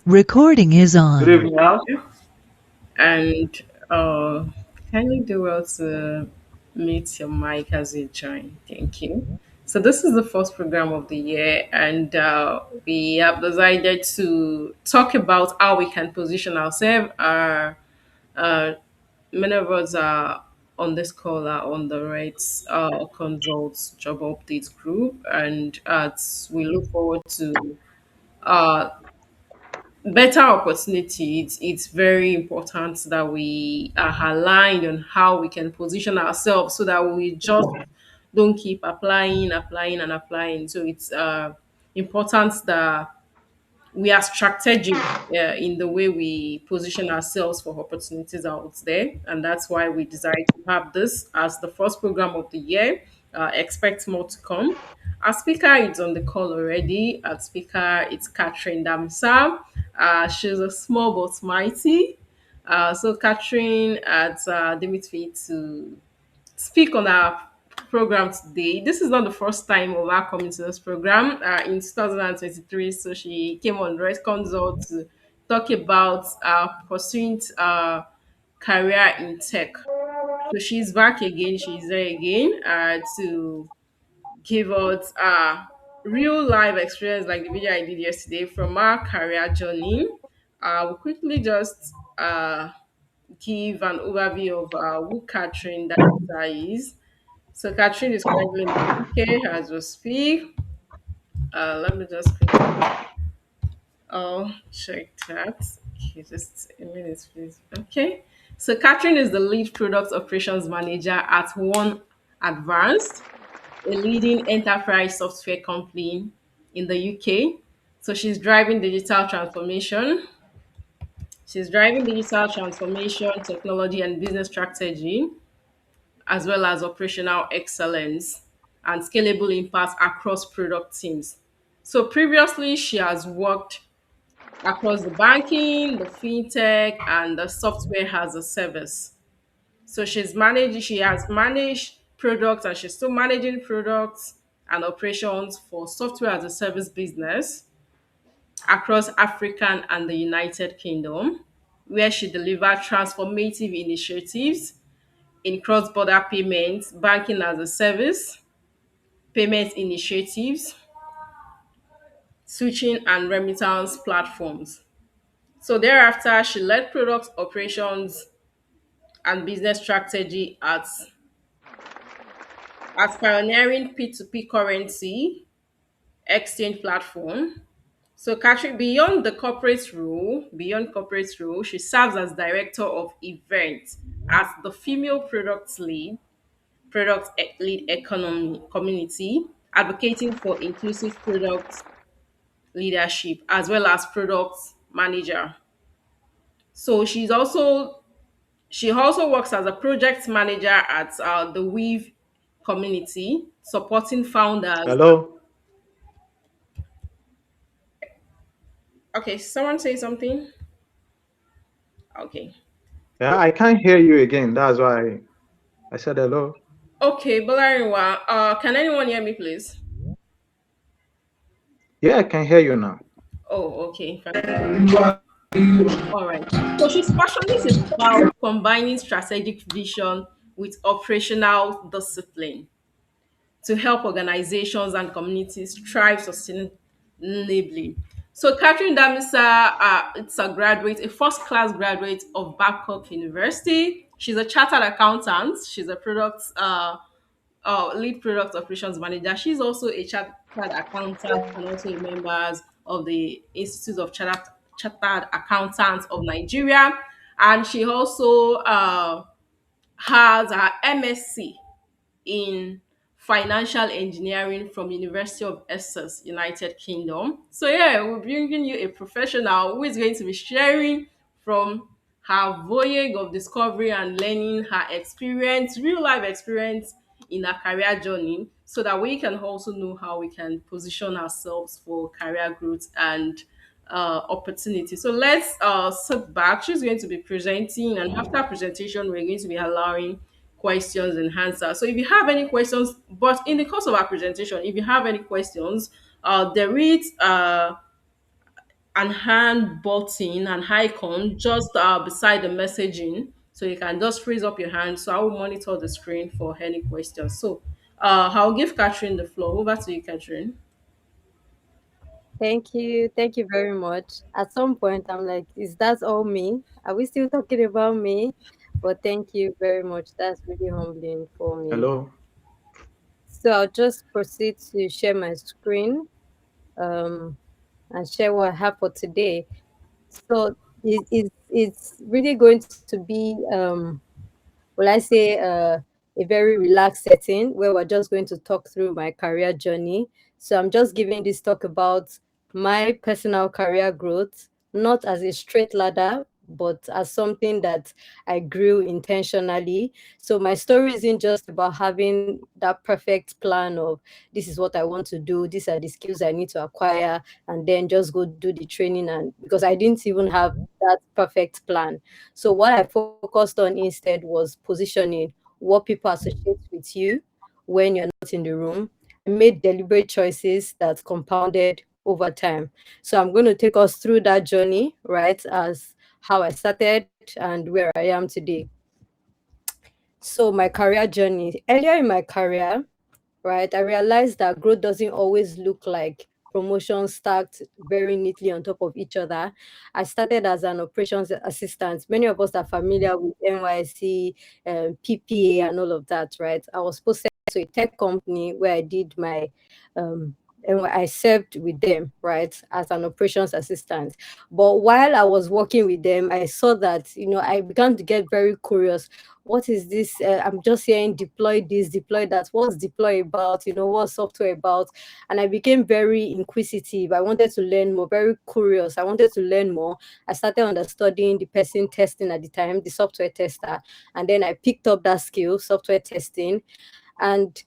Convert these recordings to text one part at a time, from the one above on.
Recording is Good on. evening, Al. And uh, kindly do well to mute your mic as you join. Thank you. So this is the first program of the year, and we have decided to talk about how we can position ourselves. Uh, Many of us are on this call are on the Rights Consults Job Update group, and we look forward to uh, better opportunity. It's very important that we are aligned on how we can position ourselves so that we just don't keep applying and applying. So it's important that we are strategic in the way we position ourselves for opportunities out there, and that's why we decided to have this as the first program of the year. Expect more to come. Our speaker is on the call already. Our speaker is Catherine Damsa. She's a small but mighty. So Catherine at Dimitri to speak on our program today. This is not the first time of her coming to this program. In 2023, so she came on Red Consult to talk about pursuing career in tech. So she's back again. She's there again to give us real life experience like the video I did yesterday from our career journey. We'll quickly just give an overview of who Catherine Danza is. So Catherine is currently in the UK as we speak. Let me just quickly check that. Okay, just a minute, please. Okay. So Catherine is the lead product operations manager at One Advanced, a leading enterprise software company in the UK. So she's driving digital transformation. She's driving digital transformation, technology, and business strategy as well as operational excellence and scalable impact across product teams. So previously, she has worked across the banking, the fintech, and the software as a service. So she has managed products and she's still managing products and operations for software as a service business across African and the United Kingdom, where she delivered transformative initiatives in cross-border payments, banking as a service, payment initiatives, switching and remittance platforms. So thereafter, she led product operations and business strategy at pioneering P2P currency exchange platform. So Catherine, beyond corporate role, she serves as director of events as the female product lead economy community, advocating for inclusive product leadership as well as product manager. So she also works as a project manager at the Weave community, supporting founders. Hello. Okay, someone say something. Okay, Yeah, I can't hear you again. That's why I said hello. okay, Bolariwa. Can anyone hear me, please? Yeah, I can hear you now. Oh, okay, fantastic. All right. So she's passionate about combining strategic vision with operational discipline to help organizations and communities thrive sustainably. So Catherine Damisa, it's a first class graduate of Babcock University. She's a chartered accountant. She's a lead product operations manager. She's also a chartered accountant and also a member of the Institute of Chartered Accountants of Nigeria. And she also has her MSc in financial engineering from University of Essex, United Kingdom. So yeah, we're bringing you a professional who is going to be sharing from her voyage of discovery and learning, her experience, real life experience in her career journey, so that we can also know how we can position ourselves for career growth and opportunity. So let's sit back. She's going to be presenting, and after presentation, we're going to be allowing questions and answers. So if you have any questions, but in the course of our presentation, if you have any questions, there is an hand button, an icon just beside the messaging. So you can just freeze up your hand. So I will monitor the screen for any questions. So I'll give Catherine the floor. Over to you, Catherine. Thank you. Thank you very much. At some point, I'm like, is that all me? Are we still talking about me? But thank you very much. That's really humbling for me. Hello. So I'll just proceed to share my screen um, and share what I have for today. So it's really going to be, will I say, a very relaxed setting where we're just going to talk through my career journey. So I'm just giving this talk about my personal career growth, not as a straight ladder, but as something that I grew intentionally. So my story isn't just about having that perfect plan of this is what I want to do, these are the skills I need to acquire, and then just go do the training. And because I didn't even have that perfect plan. So what I focused on instead was positioning what people associate with you when you're not in the room. I made deliberate choices that compounded over time. So I'm going to take us through that journey, right, as how I started and where I am today. So my career journey. Earlier in my career, right, I realized that growth doesn't always look like promotions stacked very neatly on top of each other. I started as an operations assistant. Many of us are familiar with NYC, PPA, and all of that, right? I was posted to a tech company where I did my and I served with them, right, as an operations assistant. But while I was working with them, I saw that, I began to get very curious. What is this? I'm just hearing deploy this, deploy that. What's deploy about? What's software about? And I became very inquisitive. I wanted to learn more, very curious. I wanted to learn more. I started understanding the person testing at the time, the software tester. And then I picked up that skill, software testing. And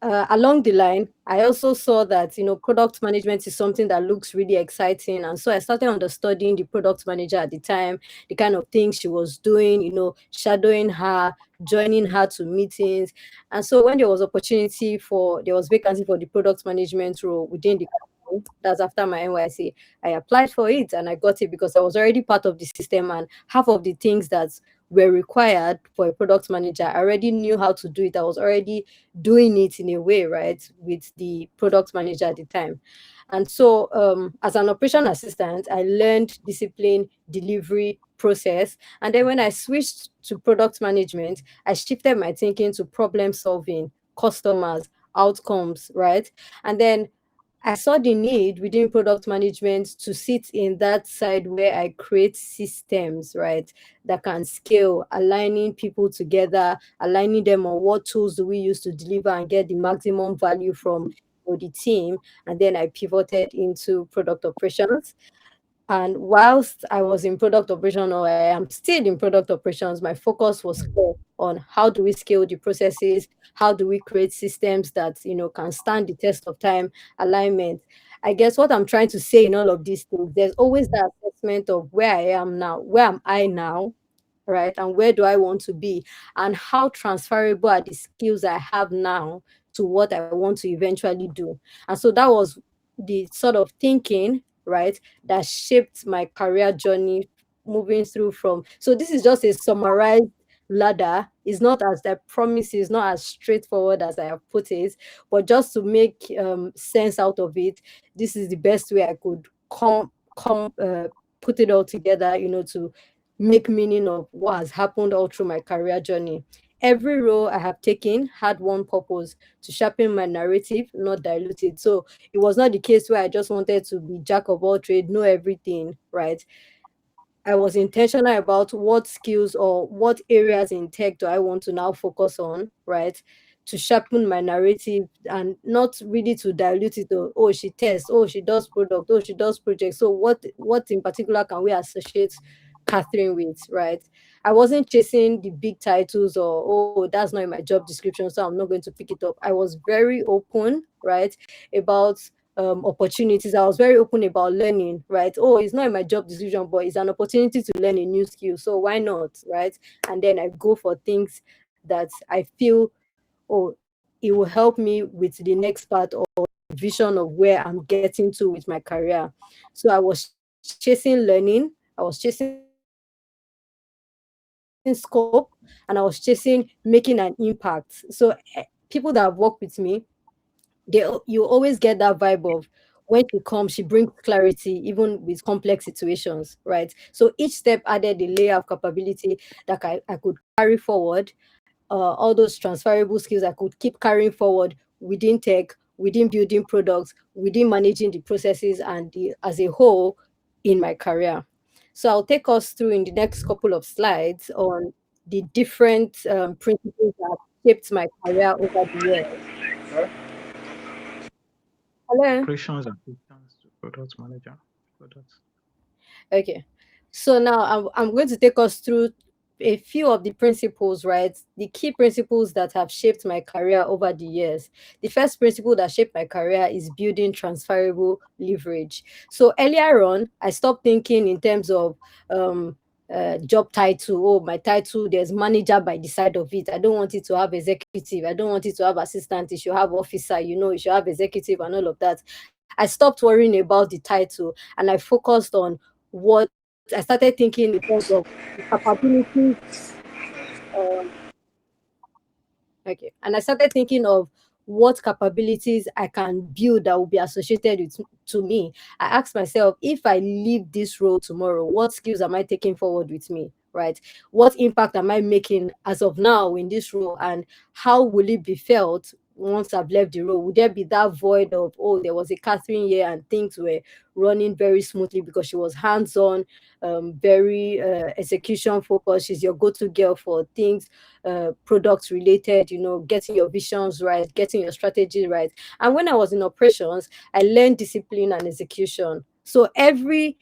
along the line, I also saw that product management is something that looks really exciting, and so I started understanding the product manager at the time, the kind of things she was doing, shadowing her, joining her to meetings. And so when there was vacancy for the product management role within the company, that's after my NYC, I applied for it and I got it because I was already part of the system, and half of the things that were required for a product manager, I already knew how to do it. I was already doing it in a way, right, with the product manager at the time. And so, as an operation assistant, I learned discipline, delivery, process. And then when I switched to product management, I shifted my thinking to problem solving, customers, outcomes, right? And then I saw the need within product management to sit in that side where I create systems, right, that can scale, aligning people together, aligning them on what tools do we use to deliver and get the maximum value from the team. And then I pivoted into product operations. And whilst I was in product operation, or I am still in product operations, my focus was clear on how do we scale the processes, how do we create systems that can stand the test of time, alignment. I guess what I'm trying to say in all of these things, there's always that assessment of where I am now, where am I now, right? And where do I want to be? And how transferable are the skills I have now to what I want to eventually do? And so that was the sort of thinking, right, that shaped my career journey moving through from. So this is just a summarized ladder. It's not as I promise, it's not as straightforward as I have put it, but just to make sense out of it, this is the best way I could come put it all together, to make meaning of what has happened all through my career journey. Every role I have taken had one purpose: to sharpen my narrative, not dilute it. So it was not the case where I just wanted to be jack of all trade, know everything, right? I was intentional about what skills or what areas in tech do I want to now focus on, right? To sharpen my narrative and not really to dilute it. Oh, she tests. Oh, she does product. Oh, she does projects. So what in particular can we associate Catherine with, right? I wasn't chasing the big titles or oh, that's not in my job description, so I'm not going to pick it up. I was very open, right, about opportunities. I was very open about learning, right? Oh, it's not in my job description, but it's an opportunity to learn a new skill. So why not, right? And then I go for things that I feel, oh, it will help me with the next part or vision of where I'm getting to with my career. So I was chasing learning, I was chasing scope, and I was chasing making an impact. So people that have worked with me, you always get that vibe of when she comes, she brings clarity even with complex situations, right? So each step added a layer of capability that I could carry forward, all those transferable skills I could keep carrying forward within tech, within building products, within managing the processes and as a whole in my career. So I'll take us through in the next couple of slides on the different principles that have shaped my career over the years. Hello. Operations assistance to product manager. Product. Okay. So now I'm going to take us through a few of the principles, right? The key principles that have shaped my career over the years. The first principle that shaped my career is building transferable leverage. So earlier on, I stopped thinking in terms of job title. Oh, my title, there's manager by the side of it. I don't want it to have executive. I don't want it to have assistant. It should have officer, it should have executive and all of that. I stopped worrying about the title and I focused on what I started thinking in terms of the capabilities. Um, okay, and I started thinking of what capabilities I can build that will be associated with to me. I asked myself, if I leave this role tomorrow, what skills am I taking forward with me? Right? What impact am I making as of now in this role, and how will it be felt once I've left the role? Would there be that void of, oh, there was a Catherine here and things were running very smoothly because she was hands-on, very execution focused. She's your go-to girl for things product related, getting your visions right, getting your strategy right. And when I was in operations, I learned discipline and execution. So every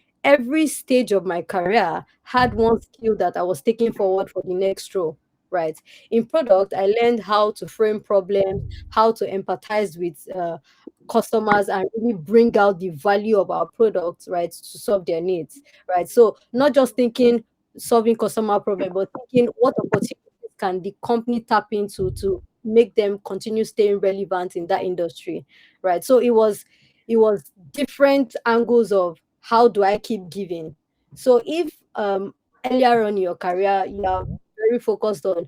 stage of my career had one skill that I was taking forward for the next role. Right. In product, I learned how to frame problems, how to empathize with customers and really bring out the value of our products, right, to solve their needs. Right. So not just thinking solving customer problem, but thinking what opportunities can the company tap into to make them continue staying relevant in that industry, right? So it was different angles of how do I keep giving. So if earlier on in your career you are very focused on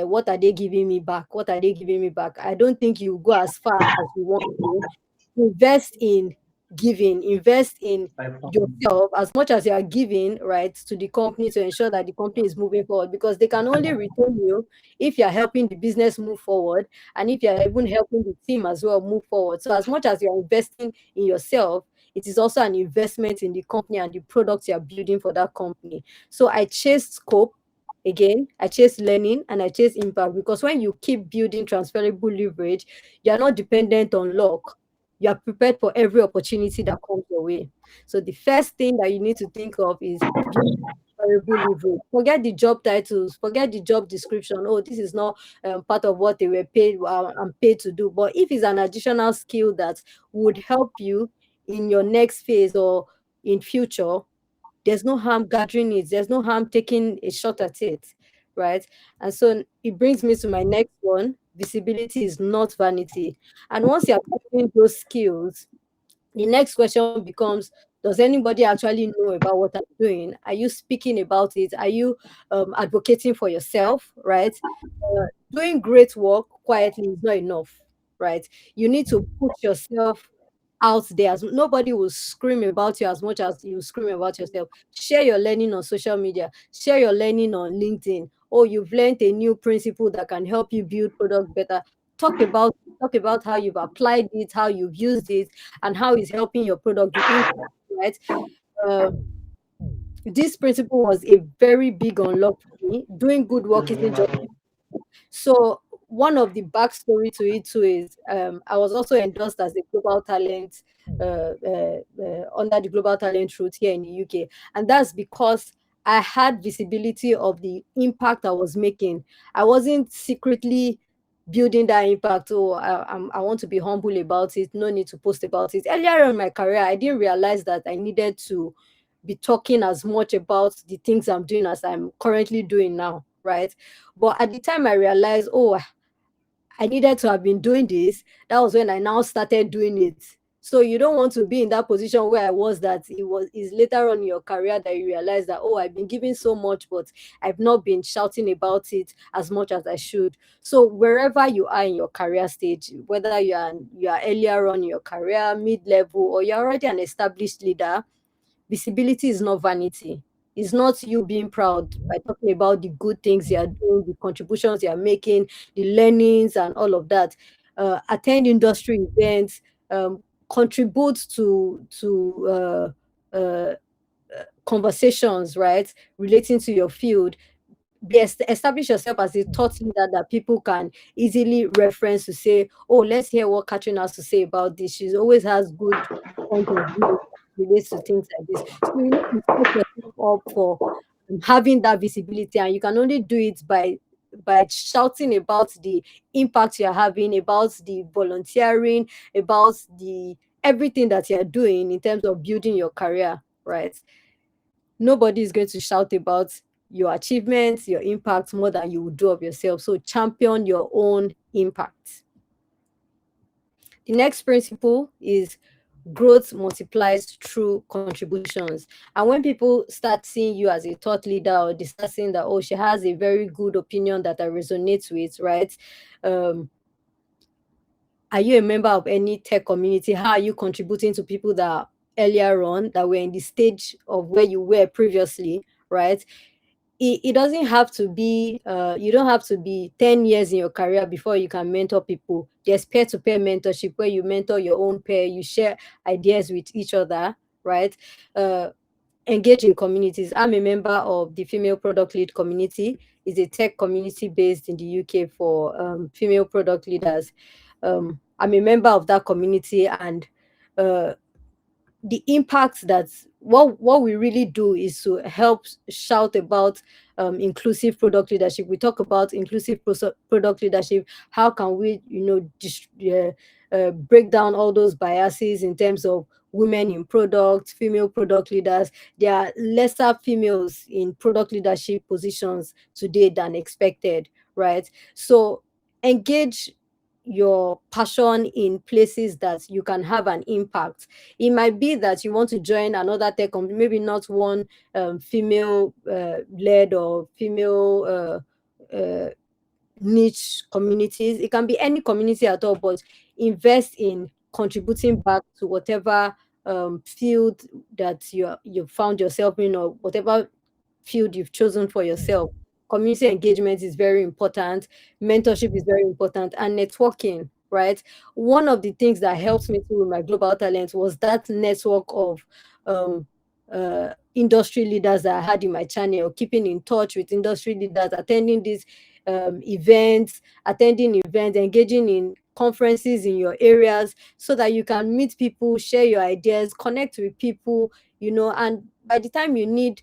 what are they giving me back, what are they giving me back, I don't think you go as far as you want to. Invest in giving, invest in yourself as much as you are giving, right, to the company to ensure that the company is moving forward, because they can only return you if you're helping the business move forward and if you're even helping the team as well move forward. So as much as you're investing in yourself, it is also an investment in the company and the products you're building for that company. So I chase scope. Again, I chase learning and I chase impact, because when you keep building transferable leverage, you're not dependent on luck. You are prepared for every opportunity that comes your way. So the first thing that you need to think of is building transferable leverage. Forget the job titles, forget the job description. Oh, this is not part of what they were paid and paid to do. But if it's an additional skill that would help you in your next phase or in future, there's no harm gathering it. There's no harm taking a shot at it, right? And so it brings me to my next one. Visibility is not vanity. And once you're building those skills, the next question becomes, does anybody actually know about what I'm doing? Are you speaking about it? Are you advocating for yourself, right? Doing great work quietly is not enough, right? You need to put yourself out there. As nobody will scream about you as much as you scream about yourself. Share your learning on social media. Share your learning on LinkedIn. Oh, you've learned a new principle that can help you build product better. Talk about how you've applied it, how you've used it, and how it's helping your product, the impact, right? Uh, this principle was a very big unlock for me. Doing good work isn't just so. One of the backstory to it too is I was also endorsed as a global talent under the global talent route here in the UK, and that's because I had visibility of the impact I was making. I wasn't secretly building that impact. Oh, I want to be humble about it. No need to post about it. Earlier in my career, I didn't realize that I needed to be talking as much about the things I'm doing as I'm currently doing now, right? But at the time I realized, oh, I needed to have been doing this. That was when I now started doing it. So you don't want to be in that position where I was, that is later on in your career that you realize that, oh, I've been giving so much, but I've not been shouting about it as much as I should. So wherever you are in your career stage, whether you are earlier on in your career, mid-level, or you're already an established leader, visibility is not vanity. It's not you being proud by talking about the good things you are doing, the contributions you are making, the learnings and all of that. Attend industry events, contribute to conversations, right, relating to your field. Establish yourself as a thought leader that people can easily reference to say, oh, let's hear what Catherine has to say about this. She always has good point of view relates to things like this. So you need to set yourself up for having that visibility, and you can only do it by shouting about the impact you're having, about the volunteering, about the everything that you're doing in terms of building your career, right? Nobody is going to shout about your achievements, your impact more than you would do of yourself. So champion your own impact. The next principle is growth multiplies through contributions. And when people start seeing you as a thought leader, or they start saying that, oh, she has a very good opinion that I resonate with, right? Um, are you a member of any tech community? How are you contributing to people that are earlier on, that were in the stage of where you were previously, right? It doesn't have to be you don't have to be 10 years in your career before you can mentor people. There's peer-to-peer mentorship where you mentor your own peer, you share ideas with each other, right? uh, Engage in communities. I'm a member of the Female Product Lead community. It's a tech community based in the UK for female product leaders. I'm a member of that community, and uh, the impact that what we really do is to help shout about inclusive product leadership. We talk about inclusive product leadership. How can we, break down all those biases in terms of women in product, female product leaders? There are lesser females in product leadership positions today than expected, right? So engage your passion in places that you can have an impact. It might be that you want to join another tech company, maybe not one female led or female niche communities. It can be any community at all, but invest in contributing back to whatever field that you found yourself in, or whatever field you've chosen for yourself. Community engagement is very important, mentorship is very important, and networking, right? One of the things that helped me through my global talent was that network of um, industry leaders that I had in my channel, keeping in touch with industry leaders, attending these events, engaging in conferences in your areas, so that you can meet people, share your ideas, connect with people, and by the time you need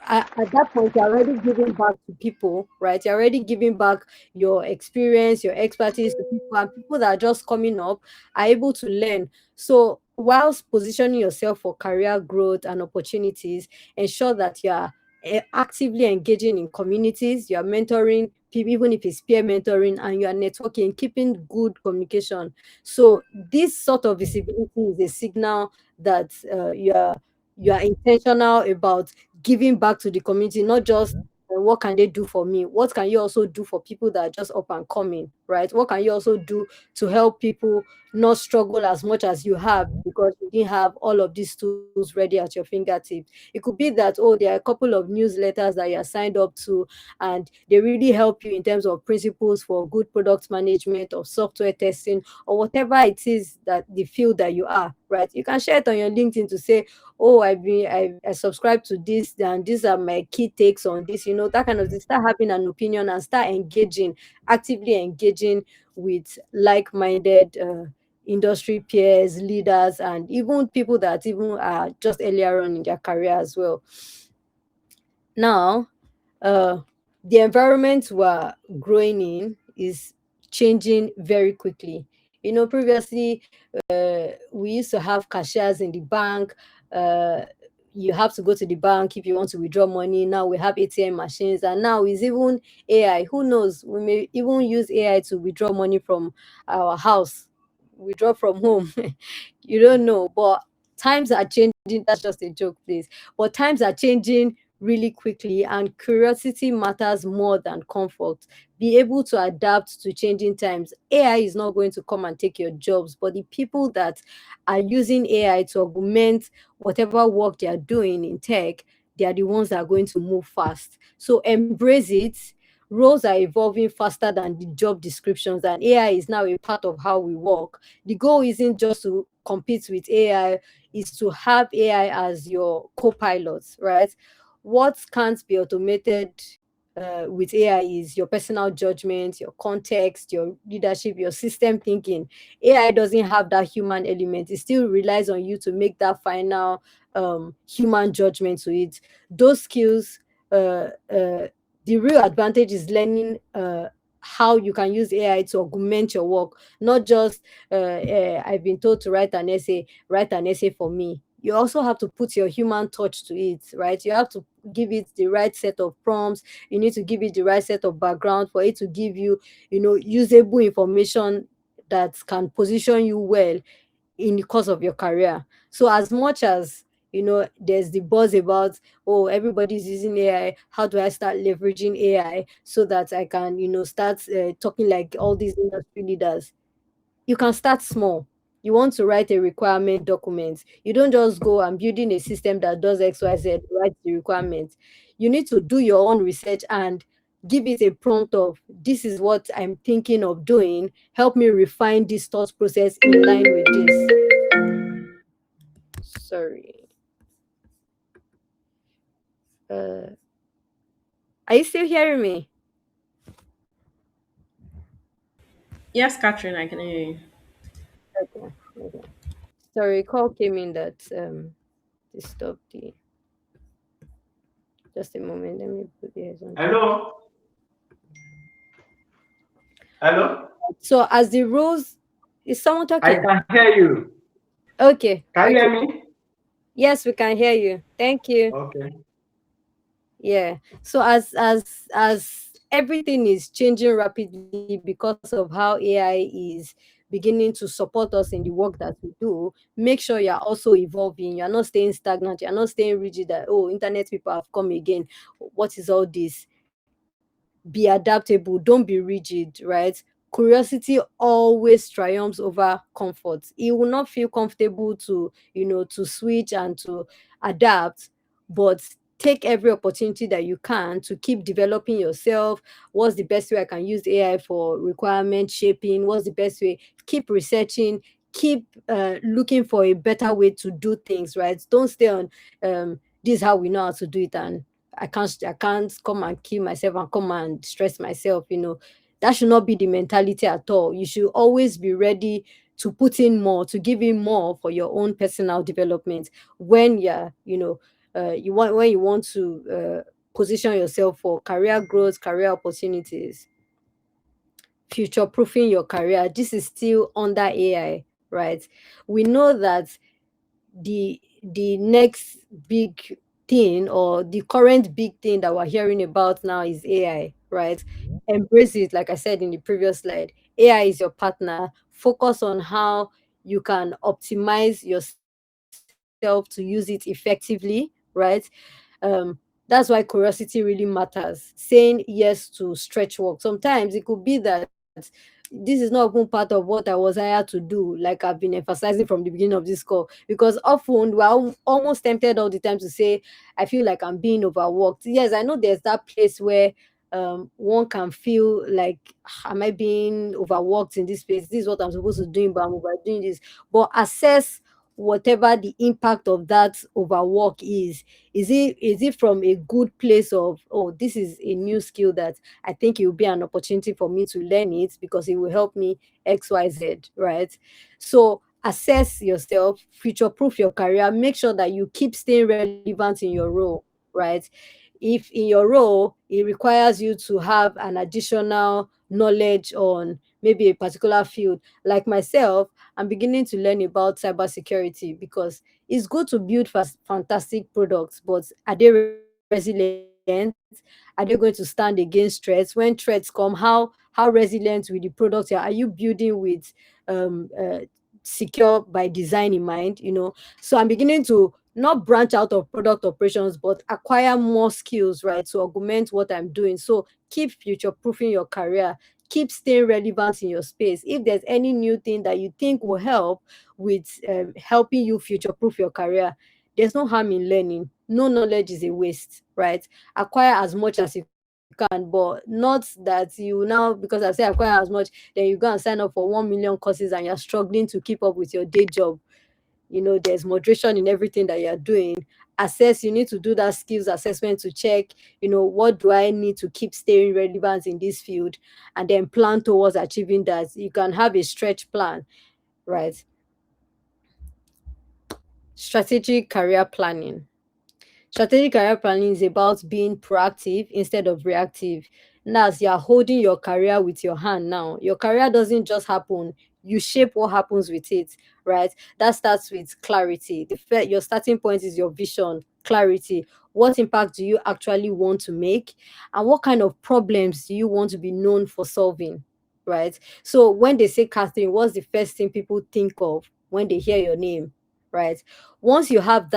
at that point, you're already giving back to people, right? You're already giving back your experience, your expertise to people, and people that are just coming up are able to learn. So, whilst positioning yourself for career growth and opportunities, ensure that you are actively engaging in communities, you are mentoring people, even if it's peer mentoring, and you are networking, keeping good communication. So, this sort of visibility is a signal that you are intentional about giving back to the community, not just what can they do for me? What can you also do for people that are just up and coming, right? What can you also do to help people not struggle as much as you have, because you didn't have all of these tools ready at your fingertips? It could be that, oh, there are a couple of newsletters that you're signed up to, and they really help you in terms of principles for good product management or software testing, or whatever it is that the field that you are, right? You can share it on your LinkedIn to say, oh, I subscribe to this, and these are my key takes on this, that kind of thing. Start having an opinion and start engaging, actively engaging with like-minded industry peers, leaders, and even people that even are just earlier on in their career as well. Now, the environment we're growing in is changing very quickly. Previously, we used to have cashiers in the bank. you have to go to the bank if you want to withdraw money. Now we have ATM machines, and now it's even AI. Who knows? We may even use AI to withdraw money from our house, withdraw from home. You don't know, but times are changing. That's just a joke, please. But times are changing really quickly, and curiosity matters more than comfort. Be able to adapt to changing times. AI is not going to come and take your jobs, but the people that are using AI to augment whatever work they are doing in tech, they are the ones that are going to move fast. So embrace it. Roles are evolving faster than the job descriptions, and AI is now a part of how we work. The goal isn't just to compete with AI, is to have AI as your co-pilot, right? What can't be automated with AI is your personal judgment, your context, your leadership, your system thinking. AI doesn't have that human element. It still relies on you to make that final human judgment to it. Those skills, the real advantage is learning how you can use AI to augment your work, not just I've been told to write an essay for me. You also have to put your human touch to it, right? You have to give it the right set of prompts. You need to give it the right set of background for it to give you, usable information that can position you well in the course of your career. So as much as there's the buzz about, oh, everybody's using AI, how do I start leveraging AI so that I can start talking like all these industry leaders? You can start small. You want to write a requirement document. You don't just go and building a system that does XYZ, write the requirement. You need to do your own research and give it a prompt of, this is what I'm thinking of doing. Help me refine this thought process in line with this. Sorry. Uh, are you still hearing me? Yes, Catherine, I can hear you. Okay. Okay. Sorry, call came in that disturbed the. Just a moment. Let me put the headphones on. Hello? Hello? So as the rules, is someone I talking? can hear you. Okay, Can you okay. hear me? Yes, we can hear you. Thank you. Okay. Yeah. So as everything is changing rapidly because of how AI is beginning to support us in the work that we do, make sure you're also evolving. You're not staying stagnant. You're not staying rigid that, oh, internet people have come again. What is all this? Be adaptable, don't be rigid, right? Curiosity always triumphs over comfort. It will not feel comfortable to switch and to adapt, but take every opportunity that you can to keep developing yourself. What's the best way I can use AI for requirement shaping? What's the best way? Keep researching, keep looking for a better way to do things, right? Don't stay on this is how we know how to do it, and I can't come and kill myself and come and stress myself. That should not be the mentality at all. You should always be ready to put in more, to give in more for your own personal development when you want to position yourself for career growth, career opportunities, future proofing your career. This is still under AI, right? We know that the next big thing, or the current big thing that we're hearing about now, is AI, right? Embrace it. Like I said in the previous slide, AI is your partner. Focus on how you can optimize yourself to use it effectively, right? That's why curiosity really matters. Saying yes to stretch work. Sometimes it could be that this is not even part of what I was hired to do, like I've been emphasizing from the beginning of this call. Because often we're almost tempted all the time to say, I feel like I'm being overworked. Yes, I know there's that place where one can feel like, am I being overworked in this place? This is what I'm supposed to do, but I'm overdoing this. But assess whatever the impact of that overwork is. Is it from a good place of, oh, this is a new skill that I think it will be an opportunity for me to learn it because it will help me XYZ, right? So assess yourself, future proof your career, make sure that you keep staying relevant in your role, right? If in your role it requires you to have an additional knowledge on maybe a particular field. Like myself, I'm beginning to learn about cybersecurity because it's good to build fantastic products, but are they resilient? Are they going to stand against threats? When threats come, how resilient with the product are you building with secure by design in mind. So I'm beginning to not branch out of product operations but acquire more skills, right, to augment what I'm doing. So keep future proofing your career, keep staying relevant in your space. If there's any new thing that you think will help with helping you future proof your career, there's no harm in learning. No knowledge is a waste, right? Acquire as much as you can, but not that you now, because I say acquire as much, then you go and sign up for 1 million courses and you're struggling to keep up with your day job. There's moderation in everything that you're doing. Assess, you need to do that skills assessment to check, what do I need to keep staying relevant in this field, and then plan towards achieving that. You can have a stretch plan, right? Strategic career planning. Strategic career planning is about being proactive instead of reactive. Now, as you're holding your career with your hand now, your career doesn't just happen. You shape what happens with it, right? That starts with clarity. Your starting point is your vision, clarity. What impact do you actually want to make? And what kind of problems do you want to be known for solving, right? So when they say Catherine, what's the first thing people think of when they hear your name, right? Once you have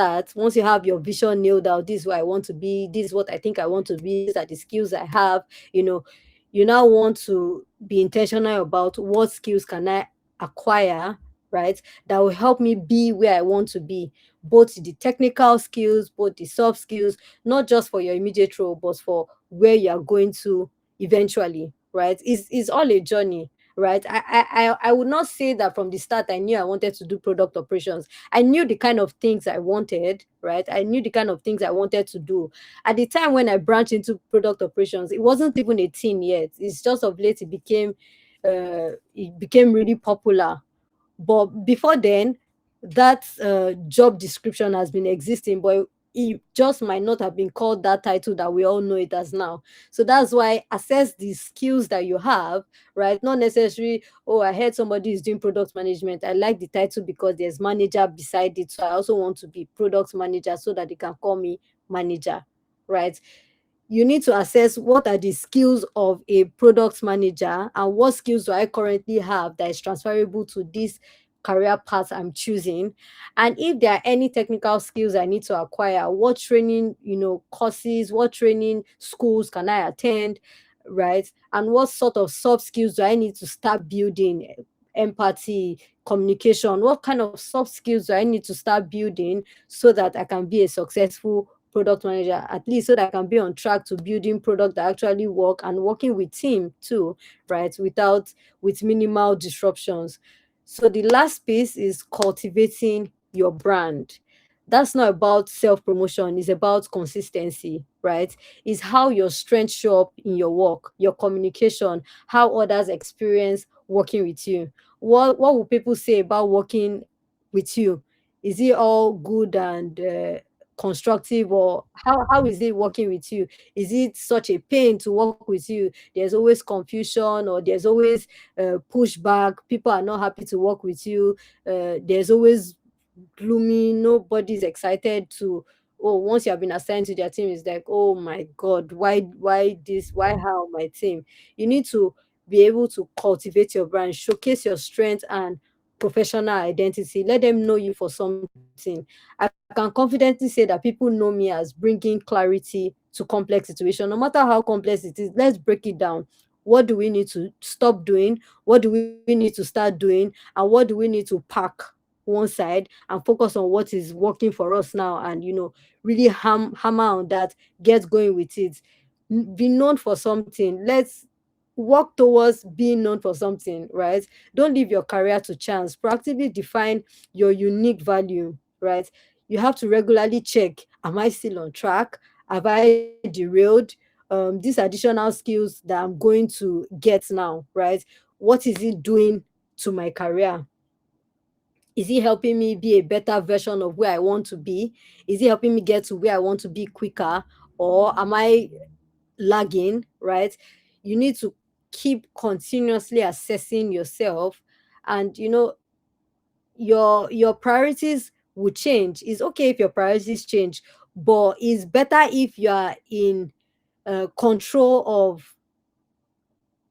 your vision nailed out, this is what I want to be, this is what I think I want to be, these are the skills I have, you know, you now want to be intentional about what skills can I acquire, right? That will help me be where I want to be, both the technical skills, both the soft skills, not just for your immediate role, but for where you are going to eventually, right? It's all a journey, right? I would not say that from the start I knew I wanted to do product operations. I knew the kind of things I wanted, right? I knew the kind of things I wanted to do. At the time when I branched into product operations, it wasn't even a thing yet. It's just of late it became really popular. But before then, that job description has been existing, but it just might not have been called that title that we all know it as now. So that's why assess the skills that you have, right? Not necessarily, oh, I heard somebody is doing product management. I like the title because there's manager beside it. So I also want to be product manager so that they can call me manager, right? You need to assess what are the skills of a product manager and what skills do I currently have that is transferable to this career path I'm choosing. And if there are any technical skills I need to acquire, what training, courses, what training schools can I attend, right? And what sort of soft skills do I need to start building? Empathy, communication, what kind of soft skills do I need to start building so that I can be a successful product manager, at least so that I can be on track to building product that actually work and working with team too, right? With minimal disruptions. So the last piece is cultivating your brand. That's not about self-promotion, it's about consistency, right? It's how your strengths show up in your work, your communication, how others experience working with you. What will people say about working with you? Is it all good and constructive, or how is it working with you? Is it such a pain to work with you? There's always confusion, or there's always pushback, people are not happy to work with you, there's always gloomy, nobody's excited to, oh, once you have been assigned to their team, it's like, oh my god, why this, why how my team. You need to be able to cultivate your brand, showcase your strength and professional identity. Let them know you for something. I can confidently say that people know me as bringing clarity to complex situations. No matter how complex it is, let's break it down. What do we need to stop doing? What do we need to start doing? And what do we need to pack one side and focus on what is working for us now, and really hammer on that, get going with it. Be known for something. Let's work towards being known for something, right? Don't leave your career to chance. Proactively define your unique value, right? You have to regularly check, am I still on track? Have I derailed? These additional skills that I'm going to get now, right? What is it doing to my career? Is it helping me be a better version of where I want to be? Is it helping me get to where I want to be quicker? Or am I lagging, right? You need to keep continuously assessing yourself, and your priorities will change. It's okay if your priorities change, but it's better if you are in control of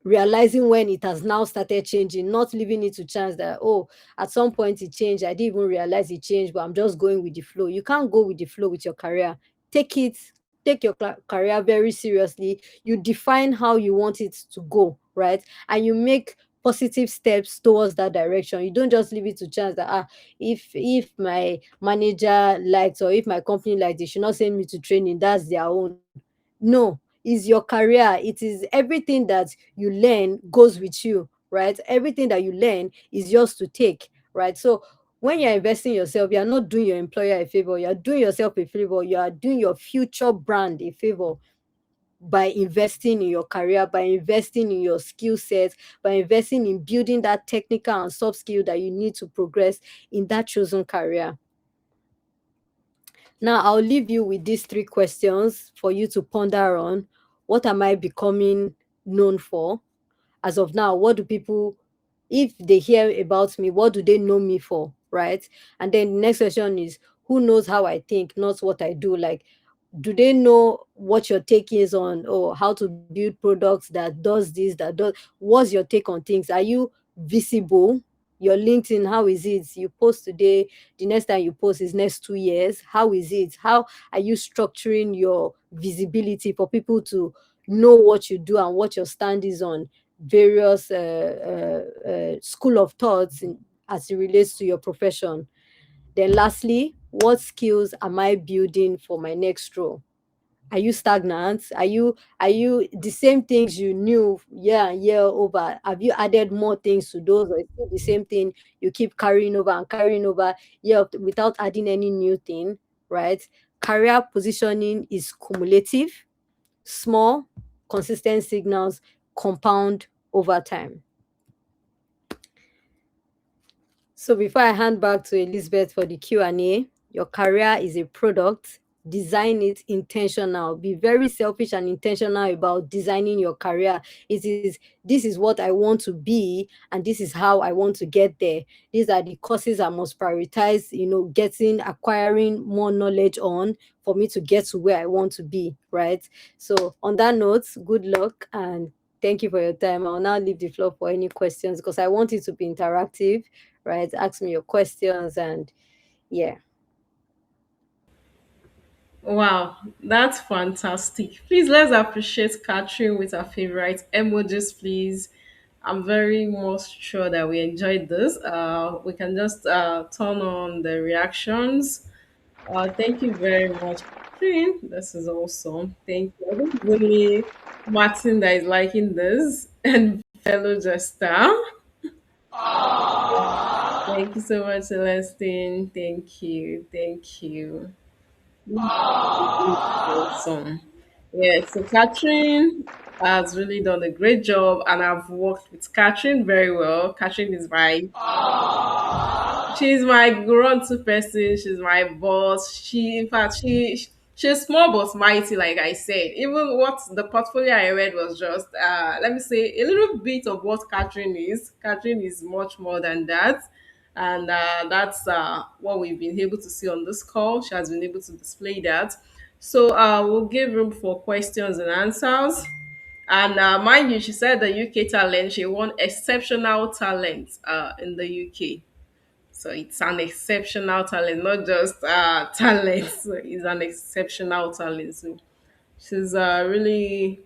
realizing when it has now started changing, not leaving it to chance that, oh, at some point it changed, I didn't even realize it changed, but I'm just going with the flow. You can't go with the flow with your career. Take your career very seriously. You define how you want it to go, right? And you make positive steps towards that direction. You don't just leave it to chance that, if my manager likes, or if my company likes, they should not send me to training, that's their own. No, is your career. It is everything that you learn goes with you, right? Everything that you learn is yours to take, right? So when you're investing in yourself, you're not doing your employer a favor, you're doing yourself a favor, you are doing your future brand a favor by investing in your career, by investing in your skill sets, by investing in building that technical and soft skill that you need to progress in that chosen career. Now, I'll leave you with these three questions for you to ponder on. What am I becoming known for? As of now, what do people, if they hear about me, what do they know me for? Right? And then the next question is, who knows how I think, not what I do? Like, do they know what your take is on, or how to build products that does this, that does, what's your take on things? Are you visible? Your LinkedIn, how is it? You post today, the next time you post is next 2 years. How is it? How are you structuring your visibility for people to know what you do and what your stand is on various school of thoughts as it relates to your profession? Then lastly, what skills am I building for my next role? Are you stagnant? Are you the same things you knew year and year over? Have you added more things to those, or is it the same thing you keep carrying over and carrying over, yeah, without adding any new thing, right? Career positioning is cumulative. Small, consistent signals compound over time. So before I hand back to Elizabeth for the Q&A, your career is a product. Design it intentional. Be very selfish and intentional about designing your career. This is what I want to be, and this is how I want to get there. These are the courses I must prioritize, acquiring more knowledge on, for me to get to where I want to be, right? So on that note, good luck and thank you for your time. I'll now leave the floor for any questions, because I want it to be interactive, right? Ask me your questions, and yeah. Wow, that's fantastic. Please let's appreciate Catherine with her favorite emojis, please. I'm very much sure that we enjoyed this. We can just turn on the reactions. Thank you very much, Catherine. This is awesome. Thank you. I think it's only Martin that is liking this and fellow Jester. Thank you so much, Celestine. Thank you. Thank you. Awesome. Yeah, so Catherine has really done a great job, and I've worked with Catherine very well. Catherine is she's my grunt person. She's my boss. In fact, she's small but mighty. Like I said, even what the portfolio I read was just let me say a little bit of what Catherine is. Catherine is much more than that, and that's what we've been able to see on this call. She has been able to display that. So we'll give room for questions and answers. And mind you, she said the UK talent, she won exceptional talent in the UK. So it's an exceptional talent, not just talent. So it's an exceptional talent. So she's really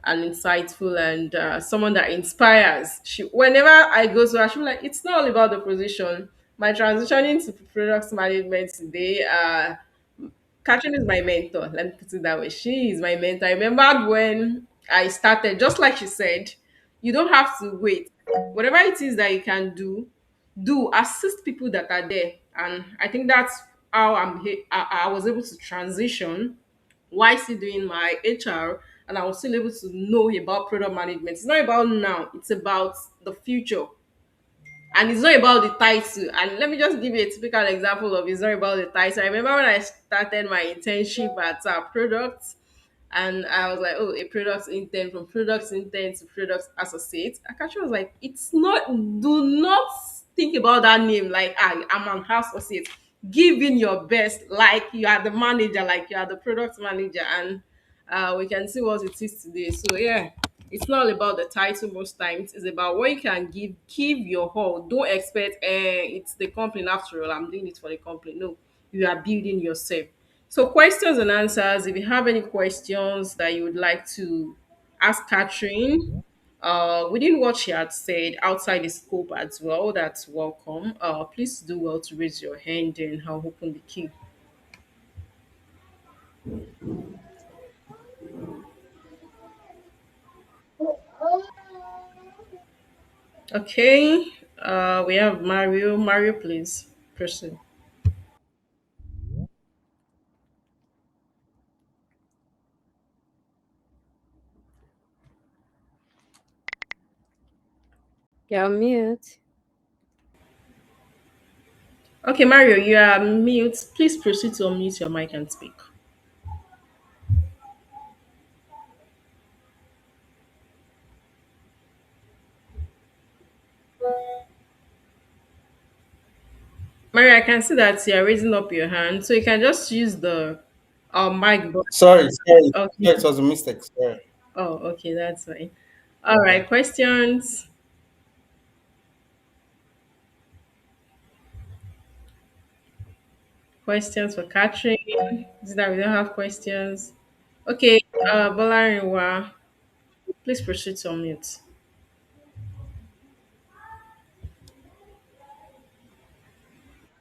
an insightful and someone that inspires. Whenever I go to her, she'll be like, it's not all about the position. My transitioning to product management today, Catherine is my mentor. Let me put it that way. She is my mentor. I remembered when I started, just like she said, you don't have to wait. Whatever it is that you can do assist people that are there. And I think that's how I was able to transition while still doing my HR, and I was still able to know about product management. It's not about now, it's about the future. And it's not about the title. And let me just give you a typical example of it's not about the title. I remember when I started my internship at Product. And I was like, oh, a product intern, from product intern to product associate. Akachi was like, it's not, do not think about that name like I'm an house associate. Give in your best, like you are the manager, like you are the product manager, and we can see what it is today. So yeah, it's not all about the title most times. It's about what you can give your whole. Don't expect it's the company after all. I'm doing it for the company. No, you are building yourself. So questions and answers. If you have any questions that you would like to ask Catherine, within what she had said outside the scope as well, that's welcome. Please do well to raise your hand and I'll open the queue. Okay. We have Mario. Mario, please proceed. You're on mute. Okay, Mario, you are mute. Please proceed to unmute your mic and speak. Mario, I can see that you are raising up your hand, so you can just use the mic button. Sorry, Okay. it was a mistake. Sorry. Oh, okay, that's fine. All right, questions. Questions for Catherine. Is it that we don't have questions? Okay, Bolarinwa, please proceed to unmute.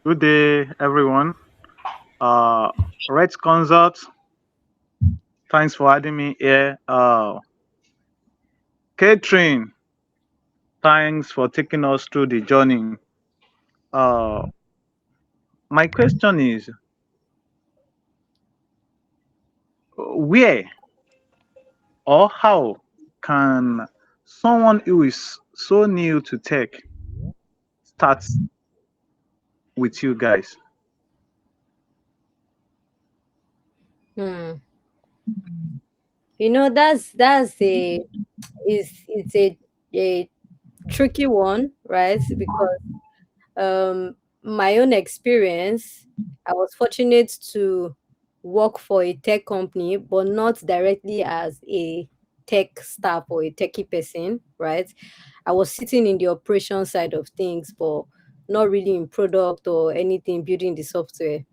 Good day, everyone. Red Consult, thanks for having me here. Catherine, thanks for taking us through the journey. Uh, my question is, where or how can someone who is so new to tech start with you guys? Hmm. That's a it's a tricky one, right? Because um my own experience, I was fortunate to work for a tech company, but not directly as a tech staff or a techie person, right? I was sitting in the operation side of things, but not really in product or anything building the software.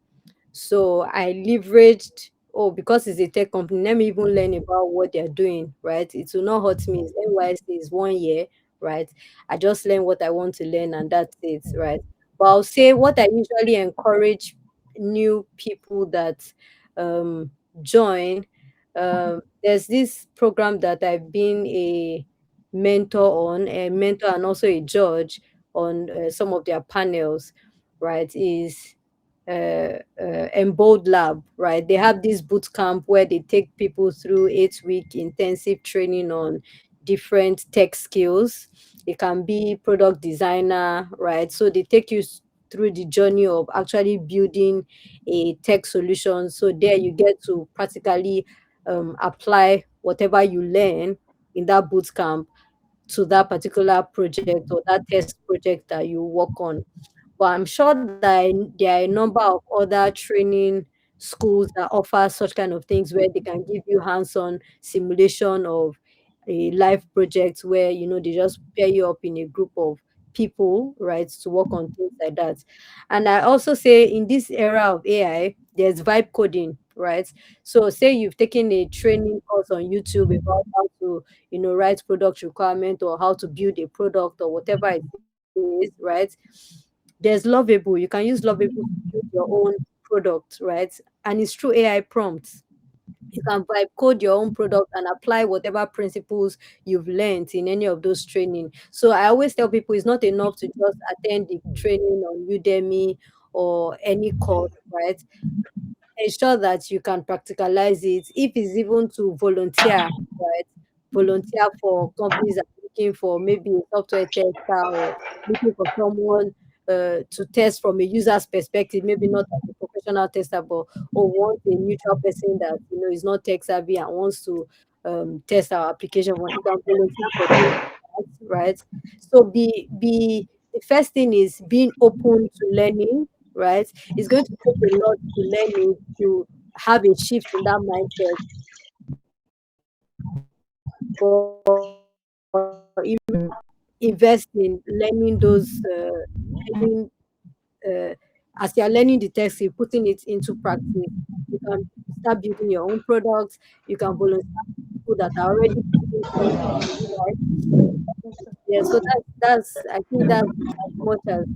So I leveraged, oh, because it's a tech company, let me even learn about what they're doing, right? It will not hurt me. It's NYC is 1 year, right? I just learn what I want to learn and that's it, right? But I'll say what I usually encourage new people that um join. There's this program that I've been a mentor and also a judge on some of their panels, right? Is Embold Lab, right? They have this boot camp where they take people through 8 week intensive training on different tech skills. It can be product designer, right? So they take you through the journey of actually building a tech solution. So there you get to practically apply whatever you learn in that boot camp to that particular project or that test project that you work on. But I'm sure that there are a number of other training schools that offer such kind of things where they can give you hands-on simulation of a live project where they just pair you up in a group of people, right, to work on things like that. And I also say in this era of AI, there's vibe coding, right? So say you've taken a training course on YouTube about how to, write product requirement or how to build a product or whatever it is, right? There's Lovable. You can use Lovable to build your own product, right? And it's through AI prompts. You can vibe code your own product and apply whatever principles you've learned in any of those training. So I always tell people it's not enough to just attend the training on Udemy or any course, right? Ensure that you can practicalize it. If it's even to volunteer, right? Volunteer for companies that are looking for maybe a software tester or looking for someone to test from a user's perspective, maybe not as a professional tester, but or want a neutral person that is not tech savvy and wants to test our application. You can volunteer for doing that, right? So the first thing is being open to learning, right? It's going to take a lot to learning to have a shift in that mindset, or even invest in learning those learning as you're learning the tech, you're putting it into practice. You can start building your own products. You can volunteer with people that are already building things, right? Yeah, so that's I think that's as much as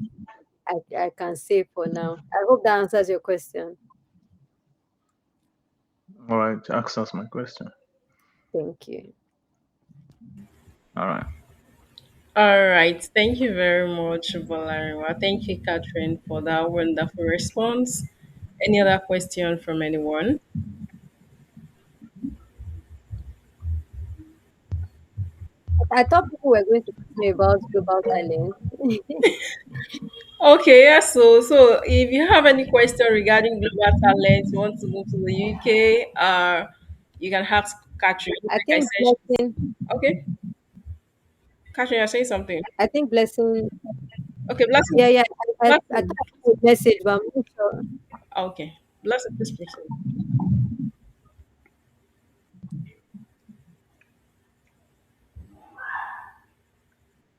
I can say for now. I hope that answers your question. All right, ask us my question. Thank you. All right. All right. Thank you very much, Valariwa. Thank you, Catherine, for that wonderful response. Any other question from anyone? I thought people were going to ask me about global talent. Okay, yeah. So if you have any question regarding global talent, you want to move to the UK, you can ask Catherine. I Like I think said, blessing. okay. Catherine, you're saying something. I think blessing. Okay, blessing. Yeah, yeah. I Blessing. thought it was a message, but I'm not sure. Okay, blessing. Please proceed.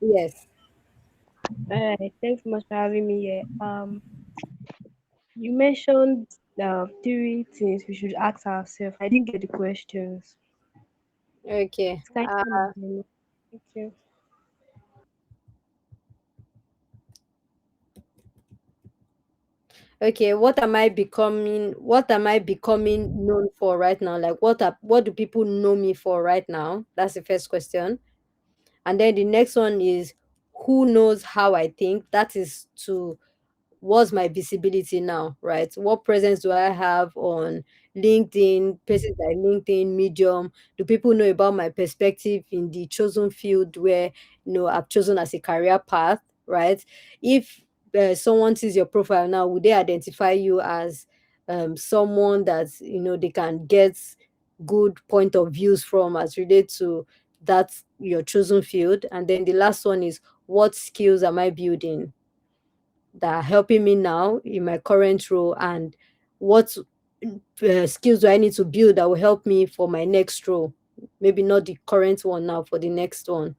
Yes. Thanks so much for having me here. You mentioned three things we should ask ourselves. I didn't get the questions. Okay. Can you come again? Thank you. Okay, what am I becoming known for right now? Like what do people know me for right now? That's the first question. And then the next one is who knows how I think? That is to what's my visibility now, right? What presence do I have on LinkedIn, places like LinkedIn, Medium? Do people know about my perspective in the chosen field where I've chosen as a career path, right? If someone sees your profile now, would they identify you as someone that they can get good point of views from as related to that your chosen field? And then the last one is what skills am I building that are helping me now in my current role, and what skills do I need to build that will help me for my next role? Maybe not the current one now, for the next one.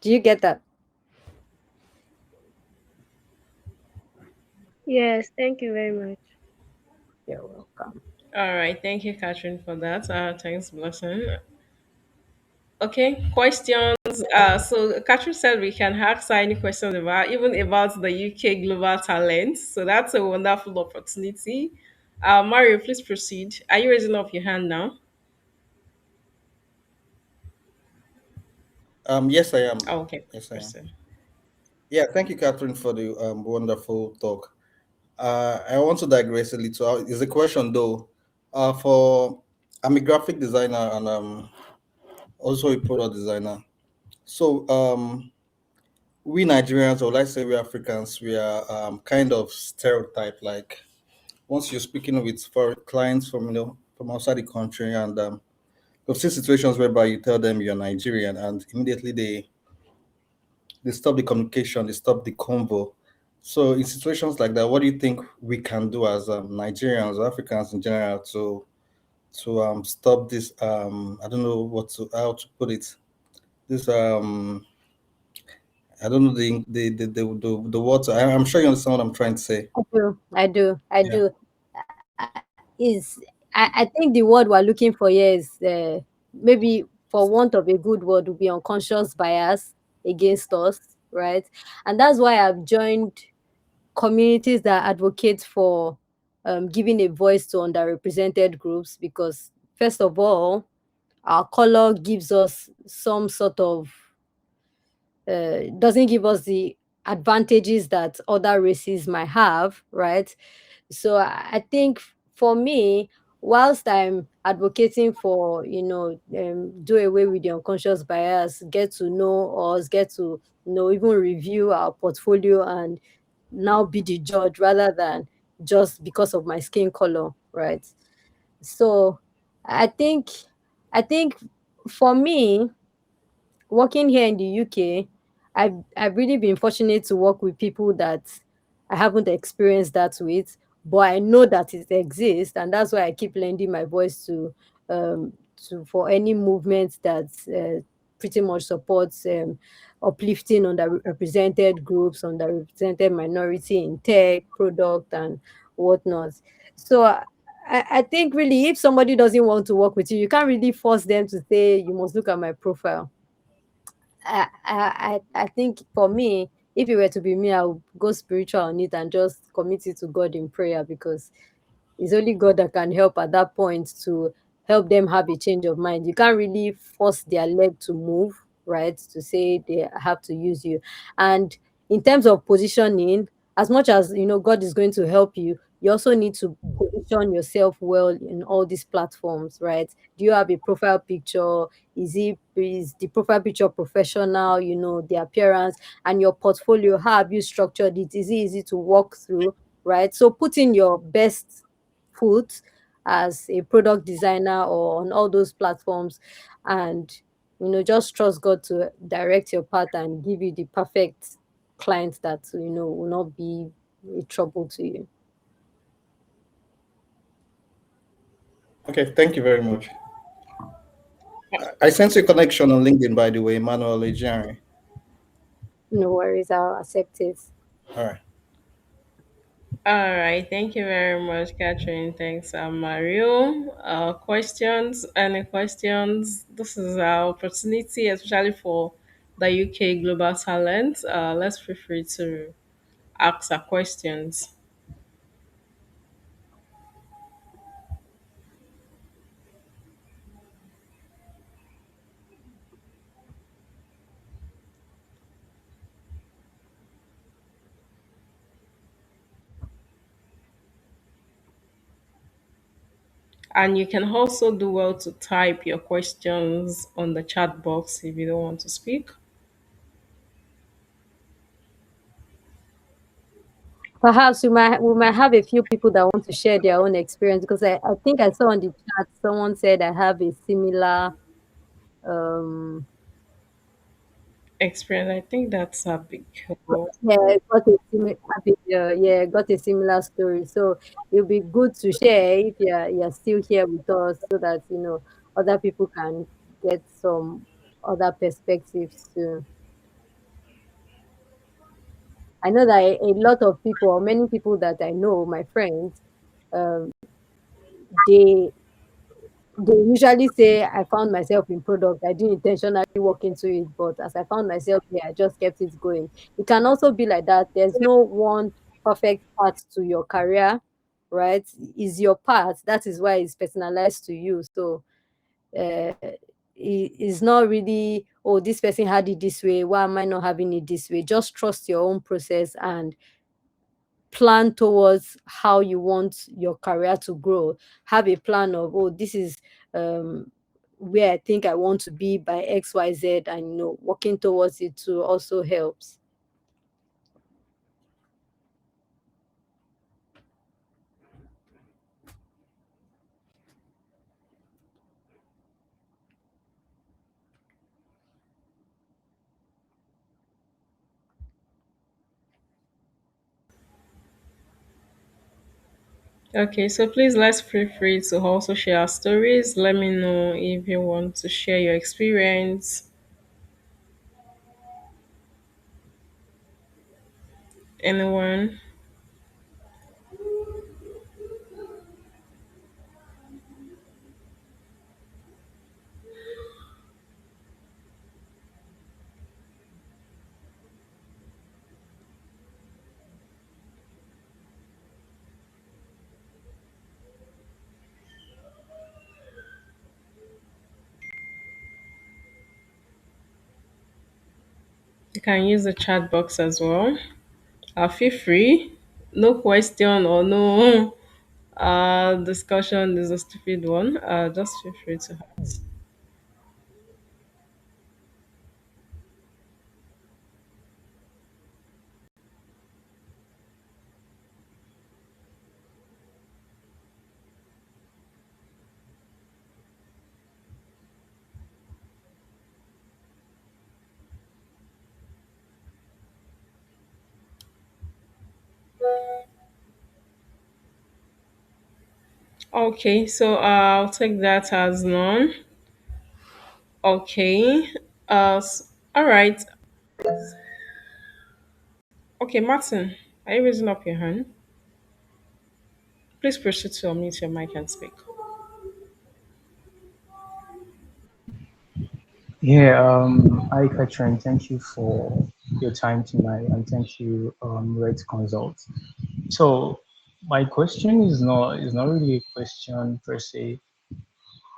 Do you get that? Yes, thank you very much. You're welcome. All right. Thank you, Catherine, for that. Thanks, blessing. Okay, questions. So Catherine said we can ask her any questions about even about the UK global talent. So that's a wonderful opportunity. Mario, please proceed. Are you raising up your hand now? Yes, I am. Oh, okay, please Yes, I am. proceed. Yeah, thank you, Catherine, for the wonderful talk. I want to digress a little. It's a question though. For I'm a graphic designer and also a product designer. So we Nigerians, or let's say we Africans, we are kind of stereotyped. Like once you're speaking with for clients from from outside the country, and you've seen situations whereby you tell them you're Nigerian, and immediately they stop the communication, they stop the convo. So in situations like that, what do you think we can do as Nigerians or Africans in general to stop this? I don't know how to put it. This I don't know the words. I'm sure you understand what I'm trying to say. I do. Yeah. Is I think the word we're looking for here is maybe, for want of a good word, would be unconscious bias against us, right? And that's why I've joined communities that advocate for giving a voice to underrepresented groups, because first of all, our color gives us some sort of doesn't give us the advantages that other races might have, right? So I think for me, whilst I'm advocating for, do away with the unconscious bias, get to know us, get to even review our portfolio and now be the judge rather than just because of my skin color, right? So I think I think for me, working here in the UK, I've really been fortunate to work with people that I haven't experienced that with, but I know that it exists, and that's why I keep lending my voice to for any movement that pretty much supports uplifting underrepresented groups, underrepresented minority in tech, product, and whatnot. So I think really, if somebody doesn't want to work with you, you can't really force them to say you must look at my profile. I think for me, if it were to be me, I would go spiritual on it and just commit it to God in prayer, because it's only God that can help at that point to help them have a change of mind. You can't really force their leg to move, right? To say they have to use you. And in terms of positioning, as much as God is going to help you, you also need to position yourself well in all these platforms, right? Do you have a profile picture? Is the profile picture professional? The appearance and your portfolio. How have you structured it? Is it easy to walk through? Right. So put in your best foot as a product designer or on all those platforms, and just trust God to direct your path and give you the perfect client that will not be a trouble to you. Okay, thank you very much. I sense a connection on LinkedIn, by the way, Emmanuel Ejari. No worries, I'll accept it. All right. All right, thank you very much, Catherine. Thanks, Mario. Questions? Any questions? This is our opportunity, especially for the UK Global Talent. Let's feel free to ask our questions. And you can also do well to type your questions on the chat box if you don't want to speak. Perhaps we might have a few people that want to share their own experience, because I think I saw on the chat someone said I have a similar um Experience, I think that's a big help. yeah, got a similar story. So it'll be good to share if you're still here with us, so that other people can get some other perspectives too. I know that a lot of people, or many people that I know, my friends, um, they they usually say I found myself in product. I didn't intentionally walk into it, but as I found myself here, I just kept it going. It can also be like that. There's no one perfect path to your career, right? Is your path. That is why it's personalized to you. So it's not really, oh, this person had it this way. Why am I not having it this way? Just trust your own process and plan towards how you want your career to grow. Have a plan of, oh, this is um where I think I want to be by XYZ, and working towards it too also helps. Okay, so please let's feel free to also share our stories. Let me know if you want to share your experience. Anyone? You can use the chat box as well. Feel free. No question or no Discussion is a stupid one. Just feel free to ask. Okay, so I'll take that as none. Okay. All right. Okay, Martin, are you raising up your hand? Please proceed to unmute your mic and speak. Yeah, hi Katrin, thank you for your time tonight and thank you, Red Consult. So my question is not really a question per se.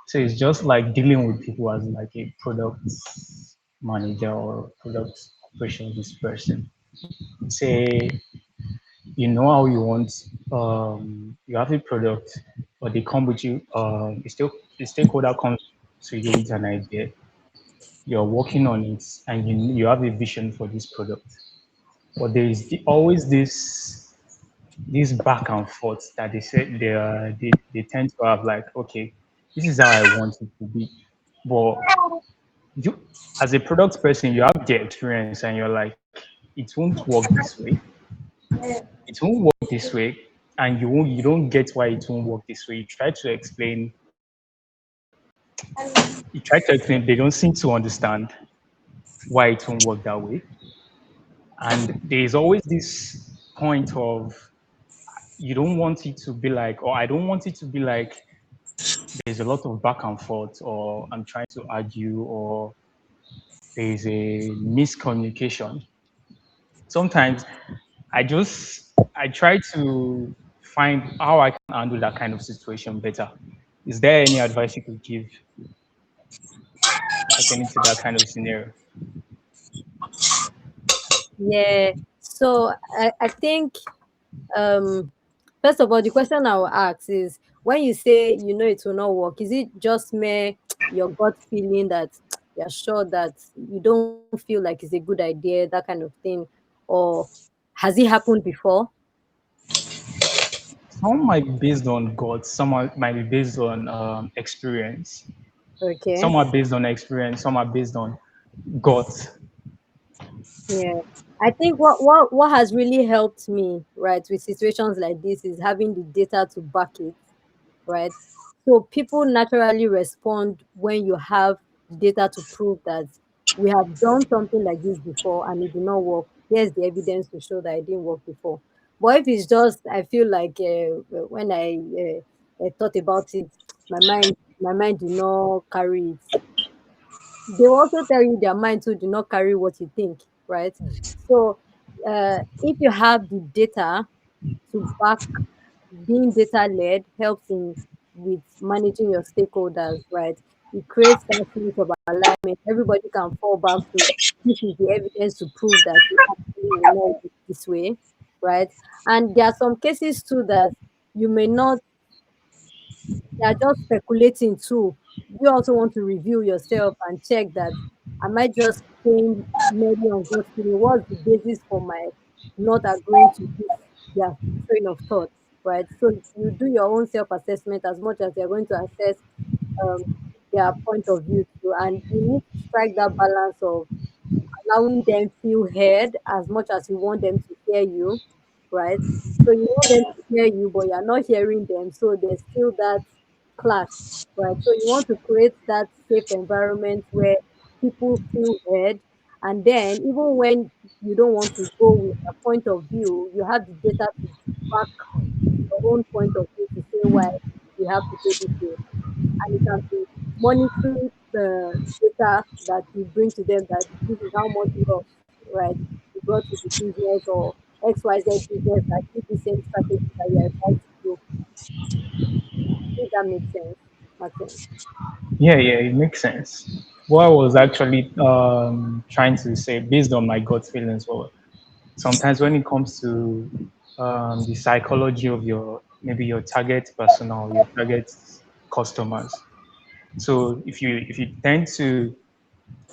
So it's just like dealing with people as like a product manager or product operations person. Say you know how you want you have a product, but they come with you the stakeholder comes to you with an idea, you're working on it, and you have a vision for this product, but there is always this back and forth that they say they tend to have, like, okay, this is how I want it to be, but you, as a product person, you have the experience and you're like, it won't work this way, it won't work this way, and you don't get why it won't work this way. You try to explain, they don't seem to understand why it won't work that way. And there's always this point of, you don't want it to be like, or I don't want it to be like, there's a lot of back and forth, or I'm trying to argue, or there's a miscommunication. Sometimes I try to find how I can handle that kind of situation better. Is there any advice you could give pertaining to that kind of scenario? Yeah. So I think um first of all, the question I will ask is, when you say you know it will not work, is it just mere your gut feeling that you're sure that you don't feel like it's a good idea, that kind of thing, or has it happened before? Some might be based on God, might be based on experience. Okay. Some are based on experience, some are based on God. Yeah. I think what has really helped me, right, with situations like this is having the data to back it, right? So people naturally respond when you have data to prove that we have done something like this before and it did not work. Here's the evidence to show that it didn't work before. But if it's just, I feel like when I thought about it, my mind did not carry it. They will also tell you their mind too do not carry what you think, right? So if you have the data to back, being data led helps in with managing your stakeholders, right? It creates that sense of alignment. Everybody can fall back to, this is the evidence to prove that it actually will not work this way, right? And there are some cases too that you may not, they are just speculating too. You also want to review yourself and check that, am I just saying maybe on gut feeling? What's the basis for my not agreeing to this their train of thought, right? So you do your own self-assessment as much as you're going to assess um, their point of view too. And you need to strike that balance of allowing them feel heard as much as you want them to hear you, right? So you want them to hear you, but you're not hearing them. So there's still that clash, right? So you want to create that safe environment where people feel heard. And then even when you don't want to go with a point of view, you have the data to back your own point of view to say why we have to go this way, and it can be monetary data that you bring to them, that this is how much loss, right, you brought to the business, or XYZ business that did the same strategy that you are about to do. If that makes sense, Martin. Yeah, it makes sense. What I was actually trying to say, based on my gut feelings, was sometimes when it comes to the psychology of your maybe your target personnel, your target customers. So if you tend to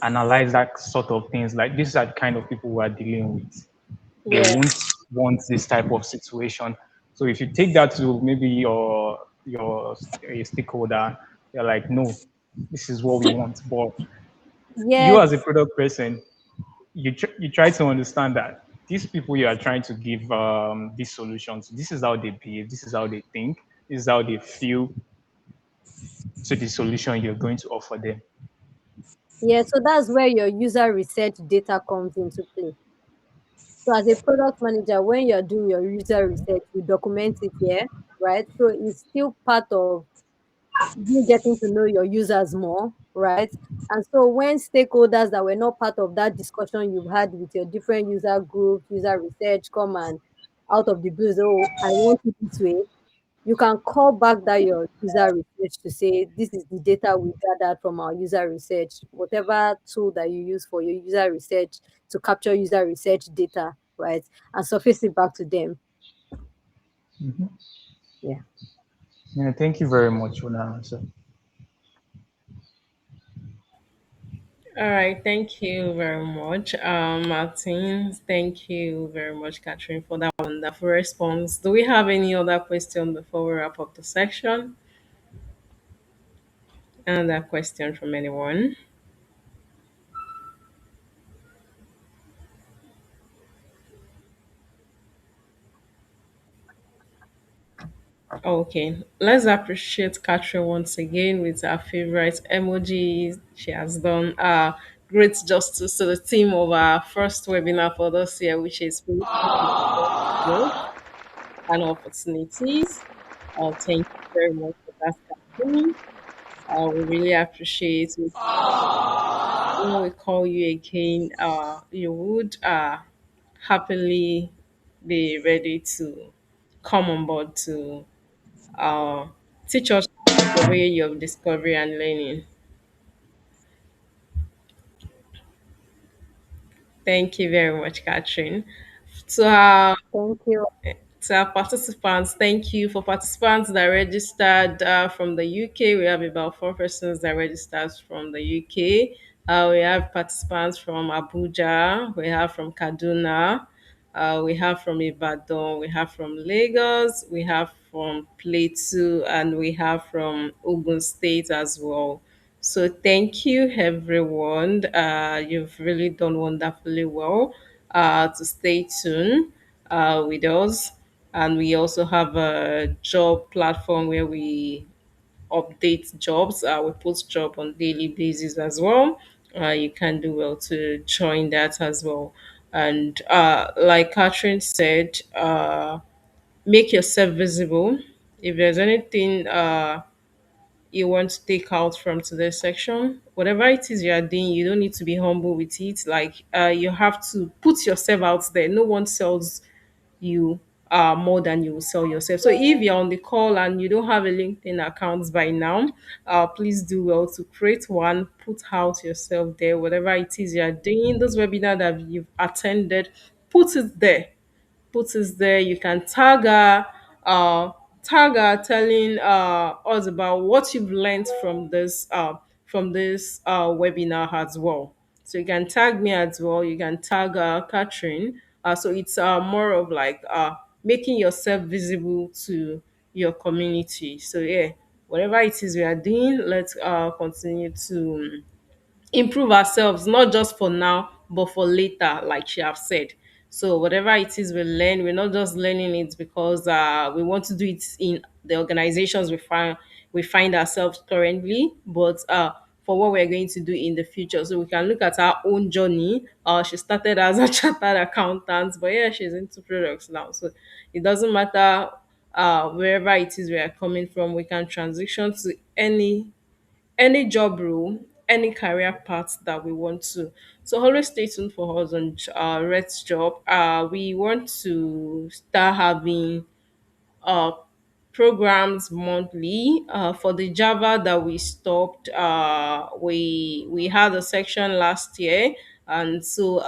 analyze that sort of things, like these are the kind of people we are dealing with. They Yeah. won't want this type of situation. So if you take that to maybe your a stakeholder, they're like, no, this is what we want. But you Yes. as a product person, you try to understand that these people you are trying to give these solutions, this is how they behave, this is how they think, this is how they feel to the solution you're going to offer them. Yeah. So that's where your user research data comes into play. So as a product manager, when you're doing your user research, you document it here, right? So it's still part of you getting to know your users more, right? And so when stakeholders that were not part of that discussion you've had with your different user groups, user research come and out of the blue, say, oh, I want it this way, you can call back that your user research to say, this is the data we gathered from our user research, whatever tool that you use for your user research to capture user research data, right? And surface it back to them. Mhm. Yeah. Yeah, thank you very much for that answer. All right, thank you very much, Martin. Thank you very much, Catherine, for that wonderful response. Do we have any other question before we wrap up the section? Another question from anyone? Okay, let's appreciate Catherine once again with her favorite emojis. She has done great justice to the theme of our first webinar for this year, which is spiritual growth and opportunities. Thank you very much for that, Catherine. We really appreciate it. When we call you again, you would happily be ready to come on board to uh, teach us the way of discovery and learning. Thank you very much, Catherine. To our Thank you. to our participants, thank you for participants that registered from the UK. We have about 4 persons that registered from the UK. We have participants from Abuja, we have from Kaduna, we have from Ibadan, we have from Lagos, we have from Plateau, and we have from Ogun State as well. So thank you, everyone. You've really done wonderfully well. To stay tuned with us, and we also have a job platform where we update jobs. We post job on daily basis as well. You can do well to join that as well. And like Catherine said, make yourself visible. If there's anything you want to take out from today's section, whatever it is you are doing, you don't need to be humble with it. Like you have to put yourself out there. No one sells you more than you will sell yourself. So if you're on the call and you don't have a LinkedIn account by now, please do well to create one, put out yourself there, whatever it is you're doing, those webinar that you've attended, put it there, put us there. You can uh, tag her, telling us about what you've learned from this webinar as well. So you can tag me as well. You can tag Catherine. So it's more of like making yourself visible to your community. So yeah, whatever it is we are doing, let's continue to improve ourselves, not just for now but for later, like she have said. So whatever it is we learn, we're not just learning it because we want to do it in the organizations we find ourselves currently, but for what we're going to do in the future. So we can look at our own journey. She started as a chartered accountant, but yeah, she's into products now. So it doesn't matter wherever it is we are coming from, we can transition to any job role, any career path that we want to. So always stay tuned for us on Red's Job. We want to start having uh, programs monthly. For the Java that we stopped, we had a section last year, and so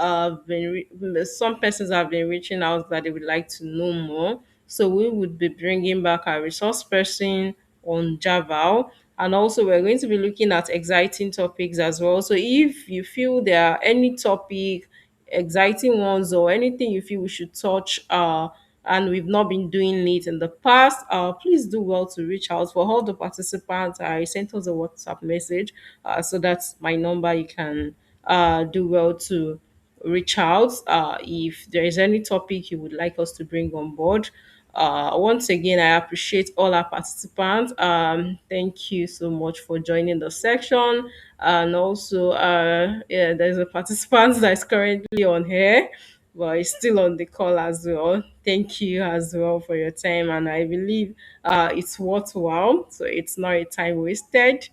some persons have been reaching out that they would like to know more. So we would be bringing back our resource person on Java. And also, we're going to be looking at exciting topics as well. So if you feel there are any topic, exciting ones, or anything you feel we should touch, and we've not been doing it in the past, please do well to reach out. For all the participants, I sent us a WhatsApp message, so that's my number. You can do well to reach out if there is any topic you would like us to bring on board. Once again, I appreciate all our participants. Thank you so much for joining the section. And also, yeah, there's a participant that is currently on here, but it's still on the call as well. Thank you as well for your time, and I believe it's worthwhile, so it's not a time wasted.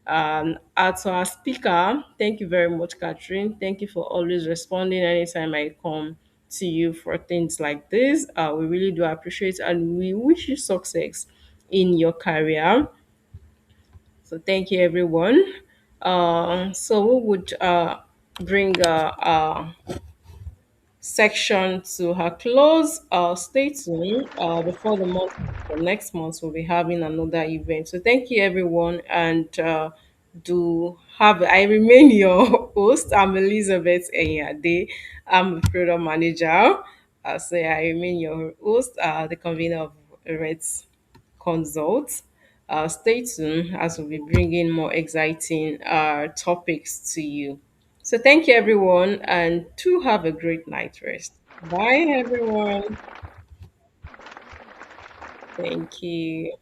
As our speaker, thank you very much, Catherine. Thank you for always responding anytime I come to you for things like this. We really do appreciate, and we wish you success in your career. So thank you, everyone. So we would bring section to her close. Stay tuned. Before the next month, we'll be having another event. So thank you, everyone, and do have. I remain your host. I'm Elizabeth Enyade. I'm a product manager. So yeah, I remain your host, the convener of Reds Consult. Stay tuned as we'll be bringing more exciting topics to you. So thank you, everyone, and to have a great night rest. Bye, everyone. Thank you.